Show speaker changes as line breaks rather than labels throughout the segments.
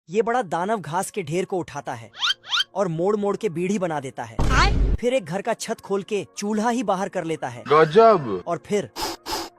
ये बड़ा दानव घास के ढेर को उठाता है और मोड़ मोड़ के बीढ़ी बना देता है। फिर एक घर का छत खोल के चूल्हा ही बाहर कर लेता है।
गजब।
और फिर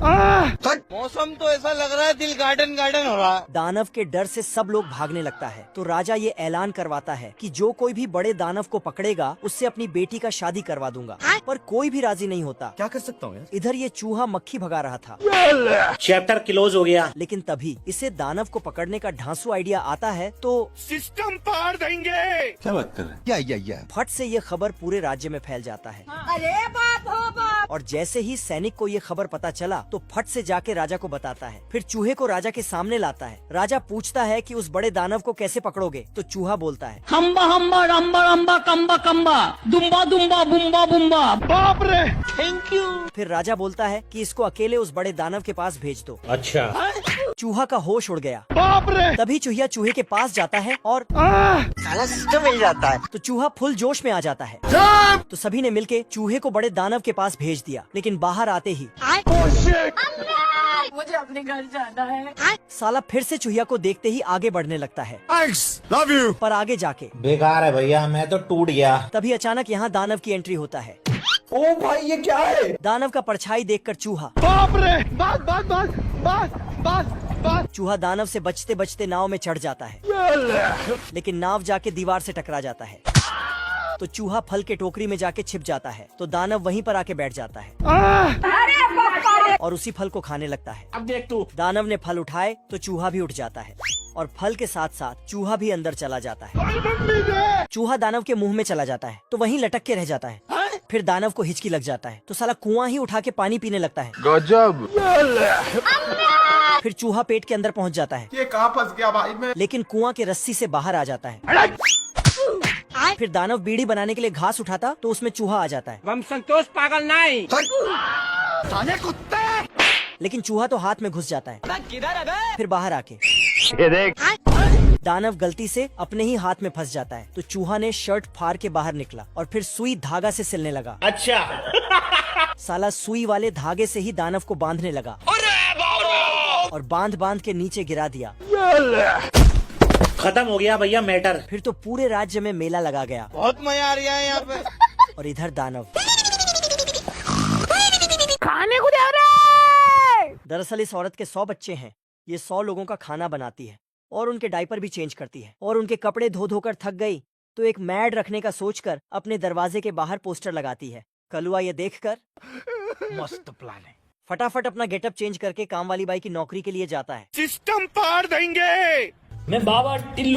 मौसम तो ऐसा लग रहा है दिल गार्डन गार्डन हो रहा है।
दानव के डर से सब लोग भागने लगता है। तो राजा ये ऐलान करवाता है कि जो कोई भी बड़े दानव को पकड़ेगा उससे अपनी बेटी का शादी करवा दूंगा। पर कोई भी राजी नहीं होता।
क्या कर सकता हूँ यार?
इधर ये चूहा मक्खी भगा रहा था।
चैप्टर क्लोज हो गया।
लेकिन तभी इसे दानव को पकड़ने का ढांसू आइडिया आता है तो
सिस्टम पार देंगे।
क्या बात कर रहे हैं? या
फट से ये खबर पूरे राज्य में फैल जाता है।
अरे बाप हो बाप।
और जैसे ही सैनिक को ये खबर पता चला तो फट से जाके राजा को बताता है। फिर चूहे को राजा के सामने लाता है। राजा पूछता है कि उस बड़े दानव को कैसे पकड़ोगे? तो चूहा बोलता है,
हम्बा हम्बा रम्बा रम्बा कम्बा कम्बा दुम्बा दुम्बा बुम्बा बुम्बा।
बाप रे, थैंक यू।
फिर राजा बोलता है कि इसको अकेले उस बड़े दानव के पास भेज दो।
अच्छा।
चूहा का होश उड़ गया।
बाप रे।
तभी चूहिया चूहे के पास जाता है और
साला सिस्टम मिल जाता है।
तो चूहा फुल जोश में आ जाता है। तो सभी ने मिलके चूहे को बड़े दानव के पास भेज दिया। लेकिन बाहर आते ही
मुझे अपने घर जाना है।
साला फिर से चूहिया को देखते ही आगे बढ़ने लगता है।
Love you.
पर आगे जाके
बेकार है भैया, मैं तो टूट गया।
तभी अचानक यहाँ दानव की एंट्री होता है।
ओ भाई ये क्या है?
दानव का परछाई देखकर चूहा
बाप रे। बस बस बस बस बस बस।
चूहा दानव से बचते बचते नाव में चढ़ जाता है। लेकिन नाव जाके दीवार से टकरा जाता है। तो चूहा फल के टोकरी में जाके छिप जाता है। तो दानव वहीं पर आके बैठ जाता है और उसी फल को खाने लगता है।
अब देख तू।
दानव ने फल उठाए तो चूहा भी उठ जाता है और फल के साथ साथ चूहा भी अंदर चला जाता है। चूहा दानव के मुंह में चला जाता है तो वहीं लटक के रह जाता है। फिर दानव को हिचकी लग जाता है तो साला कुआं ही उठा के पानी पीने लगता है।
गजब।
फिर चूहा पेट के अंदर पहुंच जाता है।
ये कहाँ फंस गया भाई मैं?
लेकिन कुआं के रस्सी से बाहर आ जाता है। फिर दानव बीड़ी बनाने के लिए घास उठाता तो उसमें चूहा आ जाता है।
हम संतोष पागल नहीं।
साले कुत्ते।
लेकिन चूहा तो हाथ में घुस जाता है। फिर बाहर आके
ये देख।
दानव गलती से अपने ही हाथ में फंस जाता है। तो चूहा ने शर्ट फाड़ के बाहर निकला और फिर सुई धागा से सिलने लगा।
अच्छा।
साला सुई वाले धागे से ही दानव को बांधने लगा और बांध बांध के नीचे गिरा दिया।
खत्म हो गया भैया मैटर।
फिर तो पूरे राज्य में मेला लगा गया।
बहुत मजा आ रहा है यहाँ पे।
और इधर दानव
खाने को दे रहे।
दरअसल इस औरत के 100 बच्चे हैं। ये 100 लोगों का खाना बनाती है और उनके डायपर भी चेंज करती है। और उनके कपड़े धो धोकर थक गई तो एक मैड रखने का सोचकर अपने दरवाजे के बाहर पोस्टर लगाती है। कलुआ ये देखकर
मस्त प्लान है।
फटाफट अपना गेटअप चेंज करके काम वाली बाई की नौकरी के लिए जाता है।
सिस्टम पार देंगे।
मैं बाबा टिल्लू